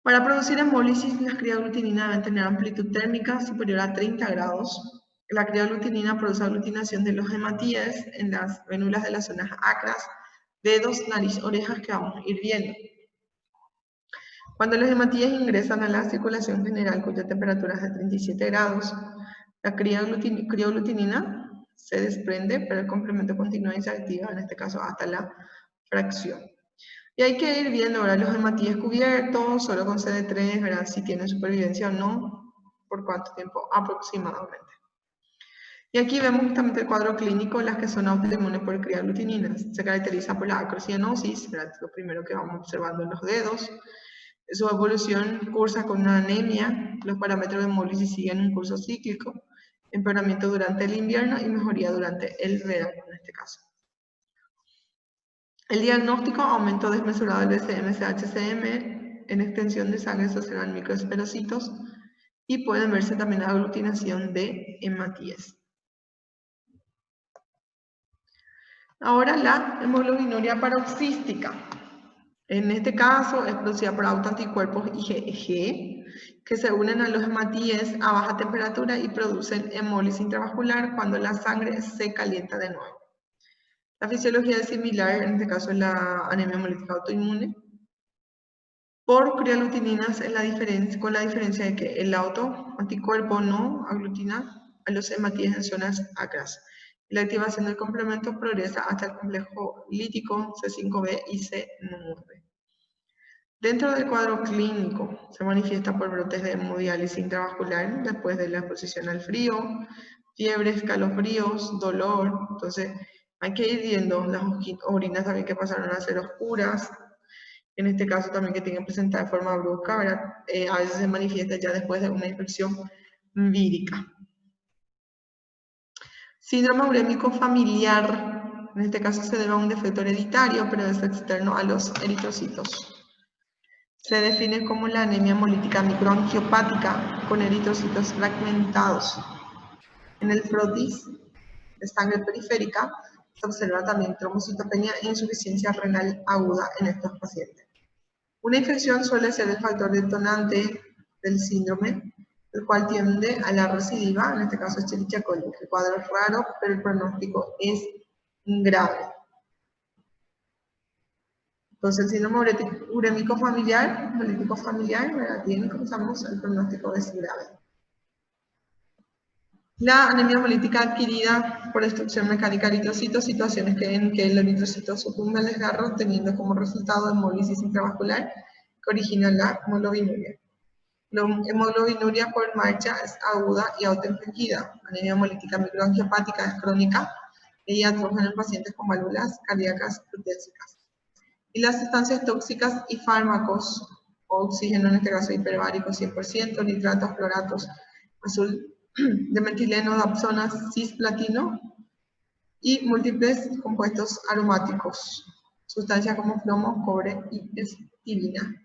Para producir hemólisis, las criaglutininas deben tener amplitud térmica superior a 30 grados. La criaglutinina produce aglutinación de los hematíes en las vénulas de las zonas acras, dedos, nariz, orejas que vamos a ir viendo. Cuando los hematíes ingresan a la circulación general, cuya temperatura es de 37 grados, la crioglutinina se desprende, pero el complemento continúa y se activa, en este caso, hasta la fracción. Y hay que ir viendo, ¿verdad?, los hematíes cubiertos, solo con CD3, ¿verdad?, si tienen supervivencia o no, por cuánto tiempo aproximadamente. Y aquí vemos justamente el cuadro clínico, las que son autoinmunes por criaglutininas. Se caracteriza por la acrocianosis, ¿verdad?, lo primero que vamos observando en los dedos. Su evolución cursa con una anemia, los parámetros de hemólisis siguen un curso cíclico, empeoramiento durante el invierno y mejoría durante el verano en este caso. El diagnóstico, aumento desmesurado del BCM-CHCM, en extensión de sangre se observan microesferocitos y pueden verse también aglutinación de hematíes. Ahora la hemoglobinuria paroxística. En este caso es producida por autoanticuerpos IgG que se unen a los hematíes a baja temperatura y producen hemólisis intravascular cuando la sangre se calienta de nuevo. La fisiología es similar, en este caso es la anemia hemolítica autoinmune. Por criaglutininas con la diferencia de que el autoanticuerpo no aglutina a los hematíes en zonas acras. La activación del complemento progresa hasta el complejo lítico C5b y C9. Dentro del cuadro clínico se manifiesta por brotes de hemodiálisis intravascular después de la exposición al frío, fiebre, escalofríos, dolor. Entonces hay que ir viendo las orinas también que pasaron a ser oscuras. En este caso también que tienen que presentar de forma brusca, ¿verdad? A veces se manifiesta ya después de una infección vírica. Síndrome urémico familiar, en este caso se debe a un defecto hereditario, pero es externo a los eritrocitos. Se define como la anemia hemolítica microangiopática con eritrocitos fragmentados. En el frotis de sangre periférica se observa también trombocitopenia e insuficiencia renal aguda en estos pacientes. Una infección suele ser el factor detonante del síndrome, el cual tiende a la recidiva, en este caso Escherichia coli. El cuadro es raro, pero el pronóstico es grave. Entonces, el síndrome urémico familiar, ¿verdad? Tiene, como sabemos, el pronóstico es grave. La anemia hemolítica adquirida por destrucción mecánica de eritrocitos, situaciones en que el eritrocito sucumbe al desgarro, teniendo como resultado hemólisis intravascular que origina la hemoglobinuria. La hemoglobinuria por marcha es aguda y autoinfligida. Anemia hemolítica microangiopática es crónica y atrógena en pacientes con válvulas cardíacas protésicas. Y las sustancias tóxicas y fármacos, o oxígeno, en este caso hiperbárico 100%, nitratos, cloratos, azul de metileno, dapsona, cisplatino y múltiples compuestos aromáticos, sustancias como plomo, cobre y estibina.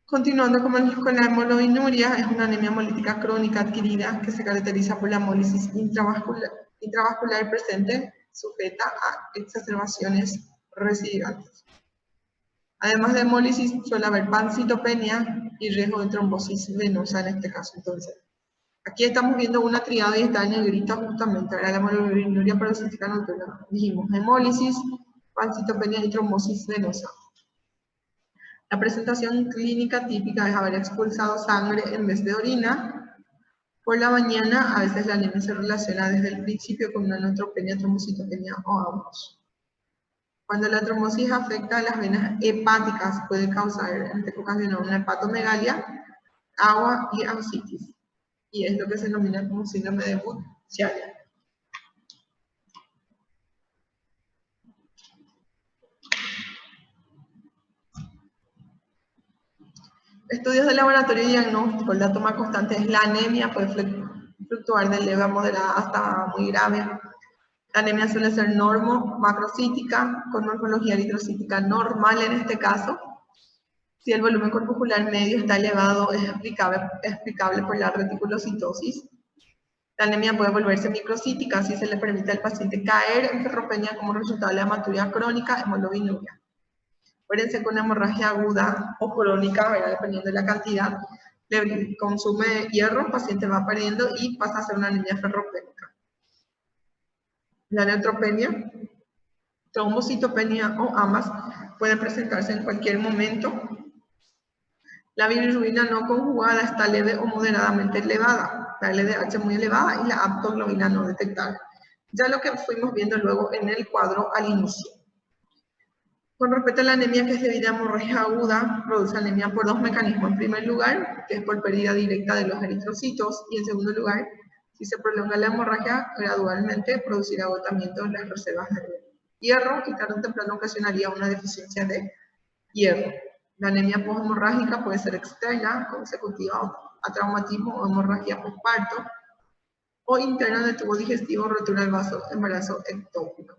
Continuando con la hemoglobinuria, es una anemia hemolítica crónica adquirida que se caracteriza por la hemólisis intravascular presente, sujeta a exacerbaciones recidivantes. Además de hemólisis, suele haber pancitopenia y riesgo de trombosis venosa en este caso. Entonces, aquí estamos viendo una triada y está en negrita justamente, ¿verdad? La hemoglobinuria paroxística nocturna. Dijimos hemólisis, pancitopenia y trombosis venosa. La presentación clínica típica es haber expulsado sangre en vez de orina. Por la mañana, a veces la anemia se relaciona desde el principio con una neutropenia, trombocitopenia o ambos. Cuando la trombosis afecta a las venas hepáticas, puede causar, ocasionar una hepatomegalia, agua y ascitis. Y es lo que se denomina como síndrome de Budd-Chiari. Estudios de laboratorio y diagnóstico. El dato más constante es la anemia, puede fluctuar de leve a moderada hasta muy grave. La anemia suele ser macrocítica, con morfología eritrocítica normal en este caso. Si el volumen corpuscular medio está elevado, es explicable por la reticulocitosis. La anemia puede volverse microcítica si se le permite al paciente caer en ferropenia como resultado de la hematuria crónica, hemoglobinuria. Acuérdense con hemorragia aguda o crónica, ¿verdad? Dependiendo de la cantidad, consume hierro, el paciente va perdiendo y pasa a ser una anemia ferropénica. La neutropenia, trombocitopenia o ambas pueden presentarse en cualquier momento. La bilirrubina no conjugada está leve o moderadamente elevada, la LDH muy elevada y la aptoglobina no detectada. Ya lo que fuimos viendo luego en el cuadro al inicio. Con respecto a la anemia que es debida a hemorragia aguda, produce anemia por dos mecanismos. En primer lugar, que es por pérdida directa de los eritrocitos, y en segundo lugar, si se prolonga la hemorragia, gradualmente producirá agotamiento de las reservas de hierro y tarde o temprano ocasionaría una deficiencia de hierro. La anemia poshemorrágica puede ser externa, consecutiva a traumatismo o hemorragia postparto, o interna del tubo digestivo, rotura del vaso, embarazo ectópico.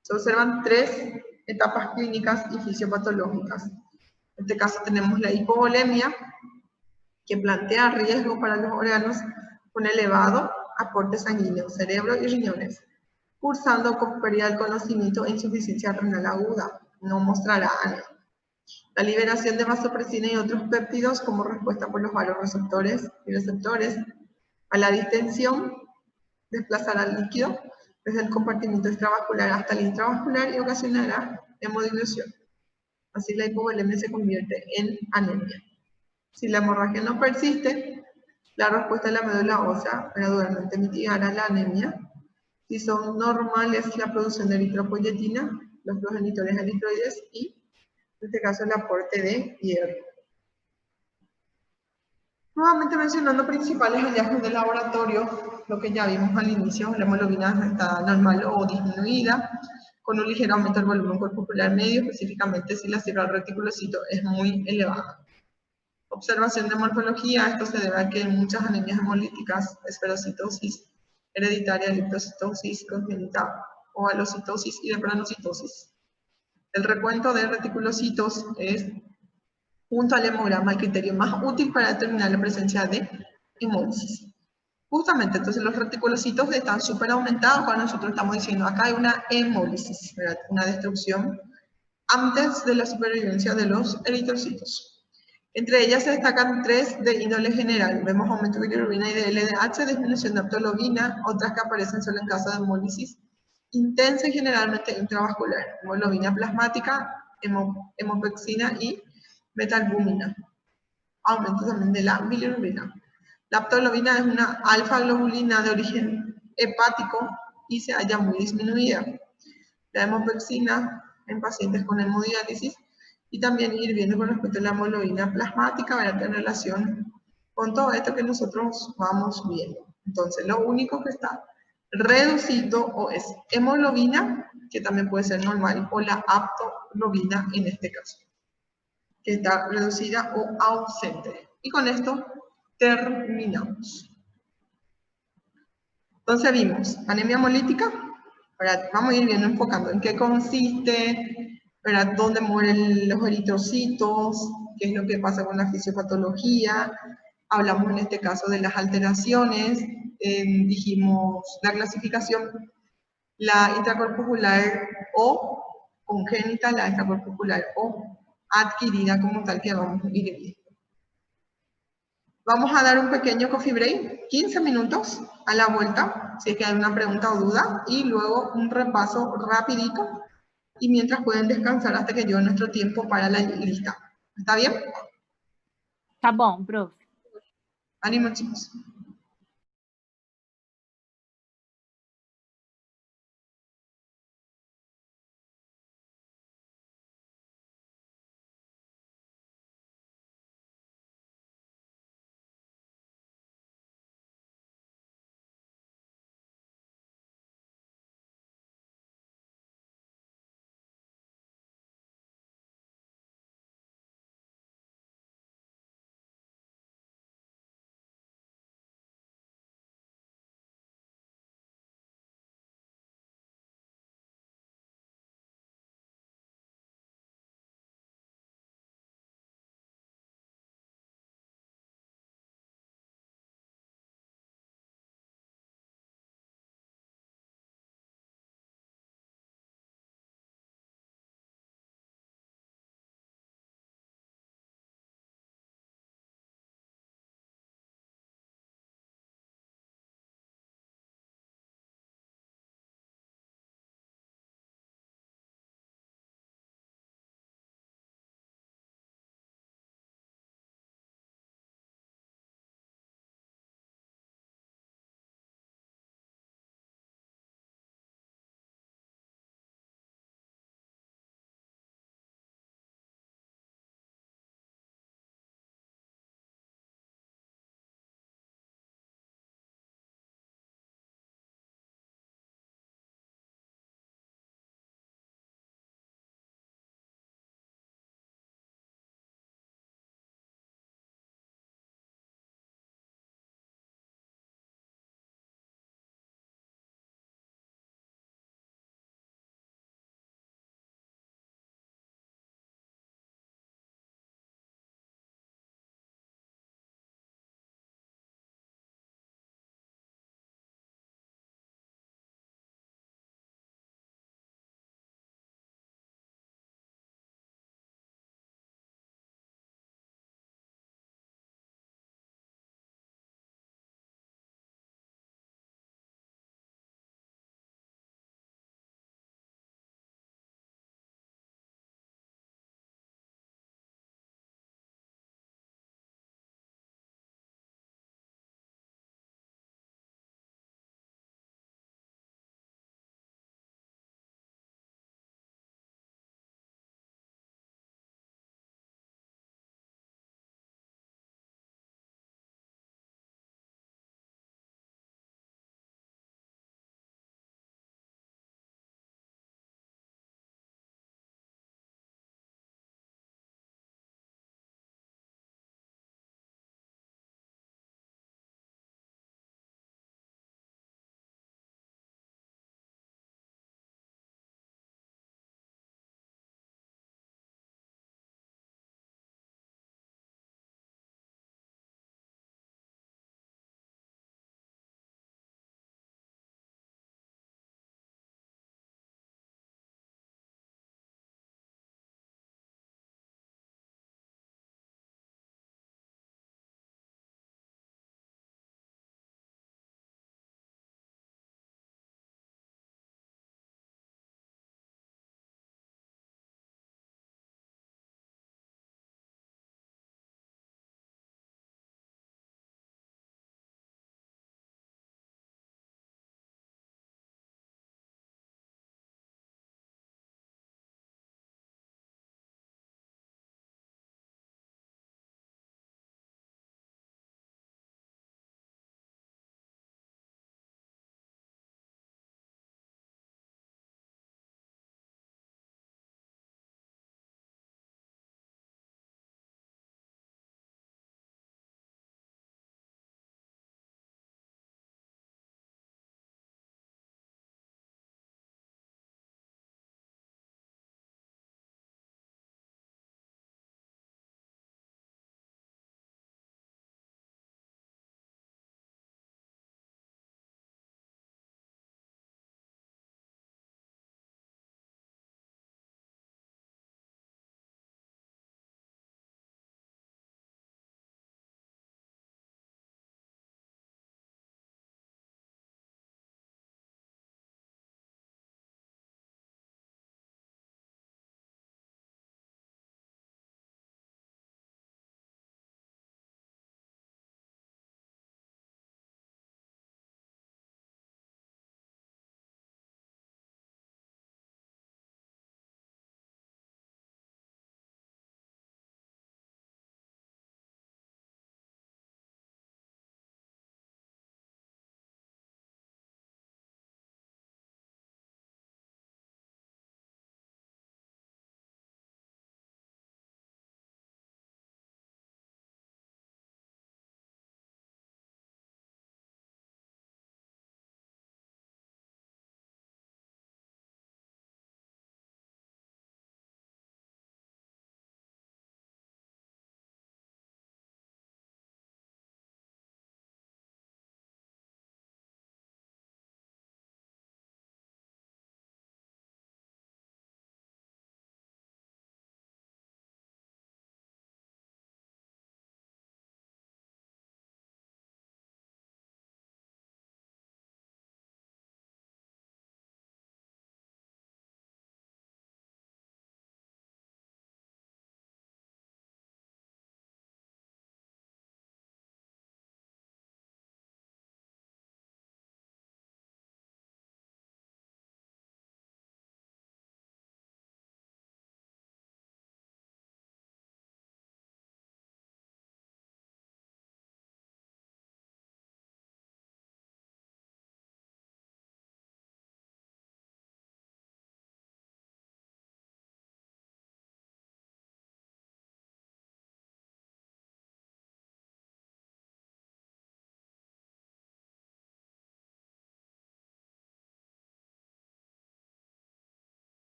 Se observan tres etapas clínicas y fisiopatológicas. En este caso tenemos la hipovolemia, que plantea riesgo para los órganos con elevado aporte sanguíneo, cerebro y riñones, cursando con pérdida del conocimiento e insuficiencia renal aguda. No mostrará anemia. La liberación de vasopresina y otros péptidos como respuesta por los vasoreceptores y receptores a la distensión desplazará el líquido desde el compartimento extravascular hasta el intravascular y ocasionará hemodilución. Así la hipovolemia se convierte en anemia. Si la hemorragia no persiste, la respuesta de la médula ósea gradualmente mitigará la anemia. Si son normales la producción de eritropoyetina, los progenitores eritroides y, en este caso, el aporte de hierro. Nuevamente mencionando principales hallazgos de laboratorio, lo que ya vimos al inicio, la hemoglobina está normal o disminuida, con un ligero aumento del volumen corpuscular medio, específicamente si la cifra del reticulocito es muy elevada. Observación de morfología, esto se debe a que en muchas anemias hemolíticas, esferocitosis hereditaria, lipocitosis congénita, ovalocitosis y deplanocitosis. El recuento de reticulocitos es, junto al hemograma, el criterio más útil para determinar la presencia de hemólisis. Justamente, entonces los reticulocitos están súper aumentados cuando nosotros estamos diciendo acá hay una hemólisis, ¿verdad? Una destrucción antes de la supervivencia de los eritrocitos. Entre ellas se destacan tres de índole general. Vemos aumento de bilirrubina y de LDH, disminución de aptolobina, otras que aparecen solo en caso de hemólisis intensa y generalmente intravascular, hemoglobina plasmática, hemopexina y metalbúmina. Aumento también de la bilirrubina. La aptolobina es una alfa-globulina de origen hepático y se halla muy disminuida. La hemopexina en pacientes con hemodiálisis y también ir viendo con respecto a la hemoglobina plasmática, ¿verdad? En relación con todo esto que nosotros vamos viendo. Entonces, lo único que está reducido o es hemoglobina, que también puede ser normal, o la aptoglobina en este caso, que está reducida o ausente. Y con esto terminamos. Entonces vimos anemia hemolítica, ¿verdad? Vamos a ir viendo, enfocando en qué consiste, ¿verdad? Dónde mueren los eritrocitos, qué es lo que pasa con la fisiopatología. Hablamos en este caso de las alteraciones, dijimos la clasificación, la intracorpuscular o congénita, la extracorpuscular o adquirida como tal que vamos a ir viendo. Vamos a dar un pequeño coffee break, 15 minutos a la vuelta, si es que hay una pregunta o duda, y luego un repaso rapidito, y mientras pueden descansar hasta que llegue nuestro tiempo para la lista. ¿Está bien? Tá bom, prof. Ánimo, chicos.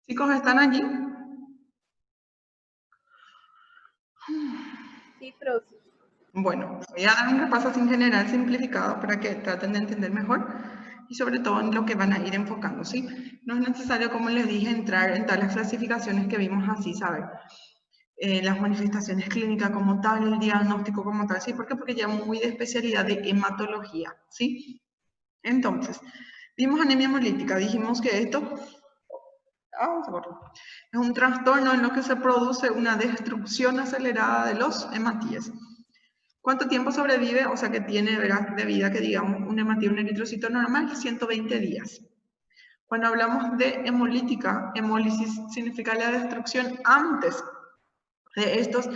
Chicos, ¿están allí? Sí, profe. Bueno, voy a dar un repaso así en general simplificado para que traten de entender mejor y sobre todo en lo que van a ir enfocando, ¿sí? No es necesario, como les dije, entrar en todas las clasificaciones que vimos así, ¿saben? Las manifestaciones clínicas como tal, el diagnóstico como tal, ¿sí? ¿Por qué? Porque ya muy de especialidad de hematología, ¿sí? Entonces, vimos anemia hemolítica, dijimos que esto es un trastorno en lo que se produce una destrucción acelerada de los hematíes. ¿Cuánto tiempo sobrevive? O sea, que tiene de vida, que digamos, un hematíe, un eritrocito normal, 120 días. Cuando hablamos de hemolítica, hemólisis significa la destrucción antes de estos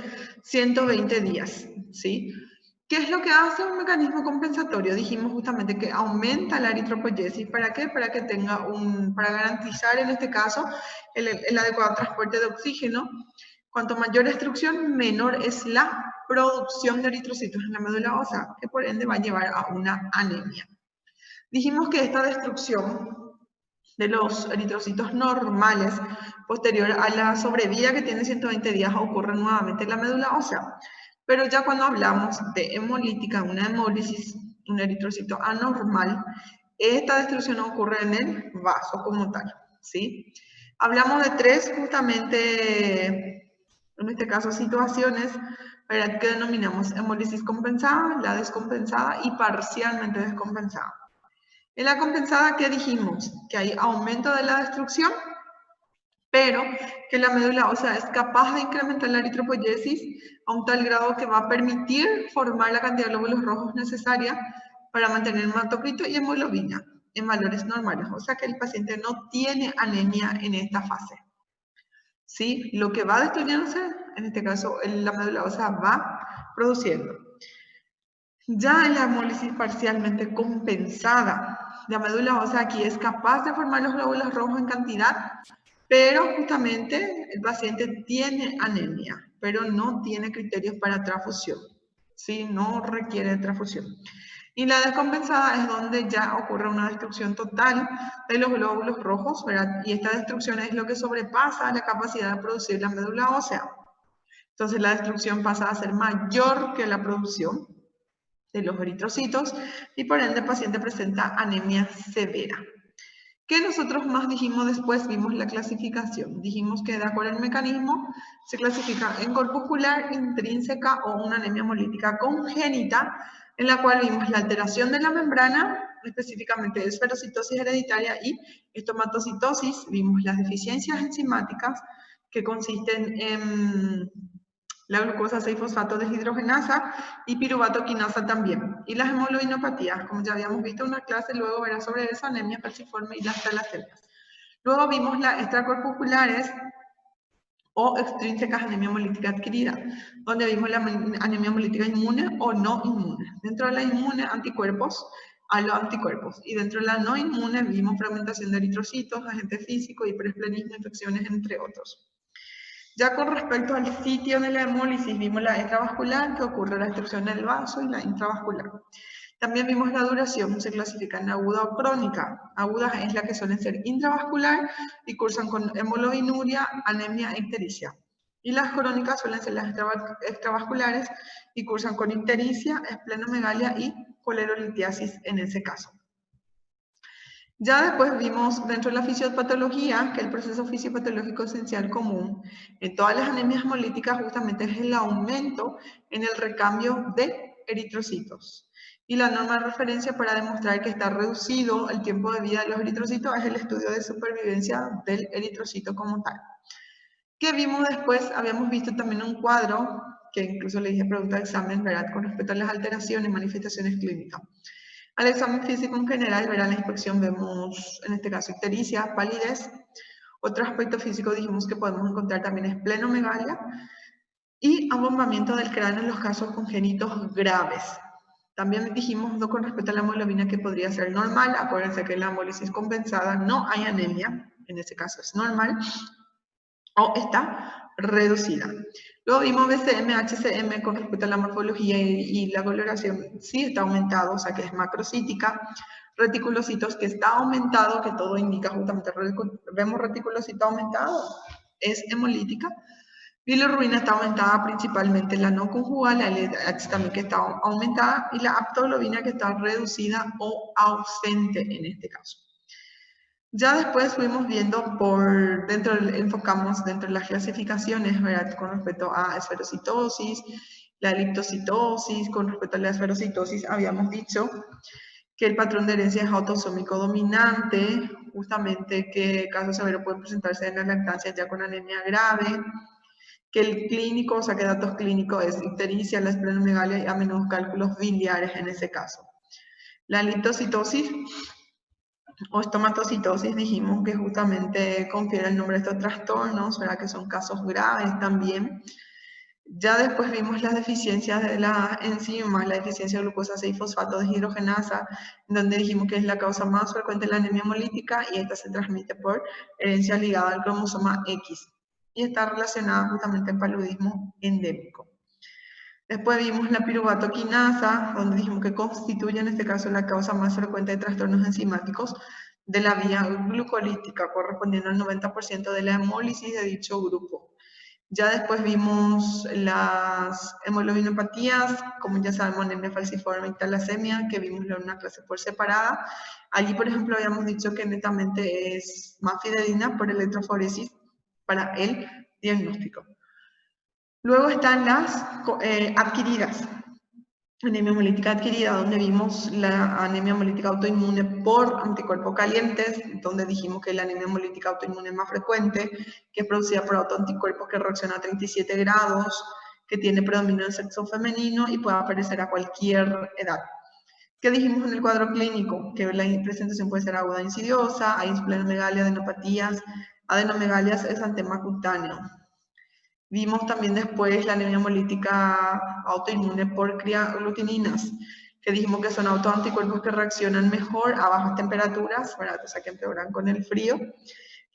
120 días, ¿sí? ¿Qué es lo que hace un mecanismo compensatorio? Dijimos justamente que aumenta la eritropoyesis. ¿Para qué? Para que tenga para garantizar en este caso el adecuado transporte de oxígeno. Cuanto mayor destrucción, menor es la producción de eritrocitos en la médula ósea, que por ende va a llevar a una anemia. Dijimos que esta destrucción de los eritrocitos normales, posterior a la sobrevida que tiene 120 días, ocurre nuevamente en la médula ósea. Pero ya cuando hablamos de hemolítica, una hemólisis, un eritrocito anormal, esta destrucción ocurre en el vaso como tal, ¿sí? Hablamos de tres justamente, en este caso, situaciones, ¿verdad? Que denominamos hemólisis compensada, la descompensada y parcialmente descompensada. En la compensada, ¿qué dijimos? Que hay aumento de la destrucción, pero que la médula ósea es capaz de incrementar la eritropoyesis a un tal grado que va a permitir formar la cantidad de glóbulos rojos necesaria para mantener hematocrito y hemoglobina en valores normales. O sea que el paciente no tiene anemia en esta fase. ¿Sí? Lo que va destruyéndose, en este caso la médula ósea va produciendo. Ya en la hemólisis parcialmente compensada, la médula ósea aquí es capaz de formar los glóbulos rojos en cantidad, pero justamente el paciente tiene anemia, pero no tiene criterios para transfusión, ¿sí? No requiere transfusión. Y la descompensada es donde ya ocurre una destrucción total de los glóbulos rojos, ¿verdad? Y esta destrucción es lo que sobrepasa la capacidad de producir la médula ósea. Entonces la destrucción pasa a ser mayor que la producción de los eritrocitos y por ende el paciente presenta anemia severa. ¿Qué nosotros más dijimos después? Vimos la clasificación. Dijimos que de acuerdo al mecanismo se clasifica en corpuscular, intrínseca o una anemia hemolítica congénita, en la cual vimos la alteración de la membrana, específicamente esferocitosis hereditaria y estomatocitosis. Vimos las deficiencias enzimáticas que consisten en la glucosa 6-fosfato deshidrogenasa y piruvato quinasa también. Y las hemoglobinopatías, como ya habíamos visto en una clase, luego verá sobre esa anemia falciforme y las talasemias. Luego vimos las extracorpusculares o extrínsecas anemia hemolítica adquirida, donde vimos la anemia hemolítica inmune o no inmune. Dentro de la inmune, anticuerpos a los anticuerpos. Y dentro de la no inmune vimos fragmentación de eritrocitos, agente físico, hiperesplenismo, infecciones, entre otros. Ya con respecto al sitio de la hemólisis, vimos la extravascular, que ocurre la destrucción del vaso, y la intravascular. También vimos la duración, se clasifica en aguda o crónica. Aguda es la que suelen ser intravascular y cursan con hemoglobinuria, anemia e ictericia. Y las crónicas suelen ser las extravasculares y cursan con ictericia, esplenomegalia y colerolitiasis en ese caso. Ya después vimos dentro de la fisiopatología que el proceso fisiopatológico esencial común en todas las anemias hemolíticas justamente es el aumento en el recambio de eritrocitos. Y la norma de referencia para demostrar que está reducido el tiempo de vida de los eritrocitos es el estudio de supervivencia del eritrocito como tal. ¿Qué vimos después? Habíamos visto también un cuadro, que incluso le dije pregunta de examen, ¿verdad? Con respecto a las alteraciones y manifestaciones clínicas. Al examen físico en general, verán la inspección, vemos en este caso ictericia, palidez. Otro aspecto físico dijimos que podemos encontrar también esplenomegalia y abombamiento del cráneo en los casos congénitos graves. También dijimos con respecto a la hemoglobina que podría ser normal. Acuérdense que en la hemólisis compensada no hay anemia, en ese caso es normal, o está reducida. Luego vimos BCM, HCM con respecto a la morfología y la coloración, sí está aumentado, o sea que es macrocítica. Reticulocitos que está aumentado, que todo indica justamente, vemos reticulocito aumentado, es hemolítica. Bilirrubina está aumentada principalmente la no conjugal, la LH también que está aumentada, y la aptoglobina que está reducida o ausente en este caso. Ya después fuimos viendo enfocamos dentro de las clasificaciones, ¿verdad? Con respecto a esferocitosis, la liptocitosis, con respecto a la esferocitosis habíamos dicho que el patrón de herencia es autosómico dominante, justamente que casos severos pueden presentarse en la lactancia ya con anemia grave, que el clínico, o sea que datos clínicos es ictericia, la esplenomegalia y a menudo cálculos biliares en ese caso. La liptocitosis o estomatocitosis dijimos que justamente confiere el nombre de estos trastornos, ¿verdad? Que son casos graves también. Ya después vimos las deficiencias de las enzimas, la deficiencia de glucosa 6-fosfato deshidrogenasa, donde dijimos que es la causa más frecuente de la anemia hemolítica y esta se transmite por herencia ligada al cromosoma X y está relacionada justamente al paludismo endémico. Después vimos la piruvatoquinasa, donde dijimos que constituye en este caso la causa más frecuente de trastornos enzimáticos de la vía glucolítica, correspondiendo al 90% de la hemólisis de dicho grupo. Ya después vimos las hemoglobinopatías, como ya sabemos, anemia falciforme y talasemia, que vimos en una clase por separada. Allí, por ejemplo, habíamos dicho que netamente es más fidedigna por electroforesis para el diagnóstico. Luego están las adquiridas. Anemia hemolítica adquirida, donde vimos la anemia hemolítica autoinmune por anticuerpos calientes, donde dijimos que la anemia hemolítica autoinmune es más frecuente, que es producida por autoanticuerpos que reacciona a 37 grados, que tiene predominio del sexo femenino y puede aparecer a cualquier edad. ¿Qué dijimos en el cuadro clínico? Que la presentación puede ser aguda insidiosa, hay esplenomegalia, adenomegalias, exantema cutáneo. Vimos también después la anemia hemolítica autoinmune por criaglutininas, que dijimos que son autoanticuerpos que reaccionan mejor a bajas temperaturas, ¿verdad? O sea, que empeoran con el frío.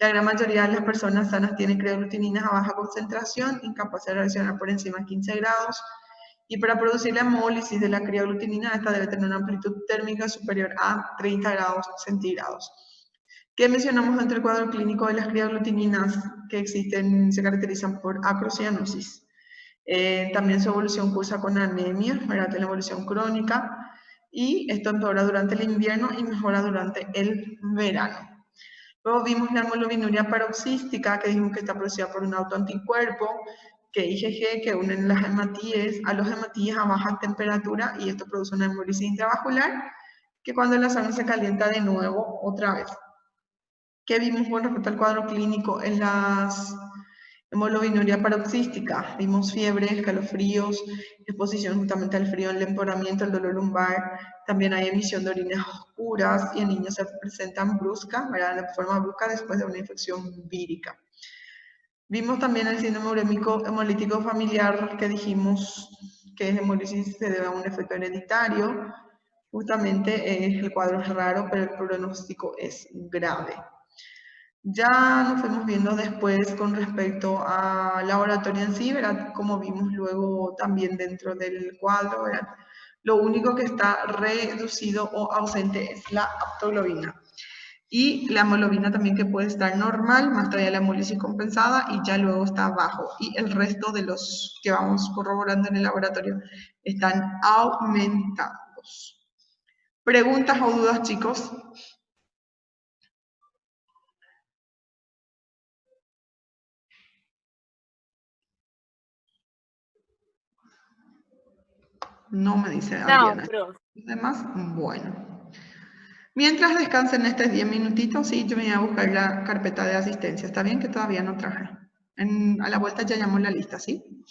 La gran mayoría de las personas sanas tienen criaglutininas a baja concentración, incapaces de reaccionar por encima de 15 grados. Y para producir la hemólisis de la criaglutinina, esta debe tener una amplitud térmica superior a 30 grados centígrados. ¿Qué mencionamos dentro del cuadro clínico de las criaglutininas que existen? Se caracterizan por acrocianosis. También su evolución cursa con anemia, ¿verdad? La evolución crónica, y esto empeora durante el invierno y mejora durante el verano. Luego vimos la hemoglobinuria paroxística, que dijimos que está producida por un autoanticuerpo, que IgG, que unen las hematíes a los hematíes a baja temperatura, y esto produce una hemólisis intravascular, que cuando la sangre se calienta de nuevo, otra vez. ¿Qué vimos con respecto al cuadro clínico en las hemoglobinuria paroxística? Vimos fiebre, escalofríos, exposición justamente al frío, el empeoramiento, el dolor lumbar. También hay emisión de orinas oscuras y en niños se presentan brusca, ¿verdad? De forma brusca después de una infección vírica. Vimos también el síndrome urémico hemolítico familiar, que dijimos que es hemólisis se debe a un efecto hereditario. Justamente el cuadro es raro, pero el pronóstico es grave. Ya nos fuimos viendo después con respecto a laboratorio en sí, ¿verdad? Como vimos luego también dentro del cuadro, ¿verdad? Lo único que está reducido o ausente es la aptoglobina. Y la hemoglobina también, que puede estar normal, más todavía la hemólisis compensada, y ya luego está bajo. Y el resto de los que vamos corroborando en el laboratorio están aumentados. ¿Preguntas o dudas, chicos? No me dice Adriana. No, profe. ¿Los demás? Bueno. Mientras descansen estos 10 minutitos, sí, yo me voy a buscar la carpeta de asistencia. ¿Está bien? Que todavía no traje. A la vuelta ya llamo la lista, ¿sí?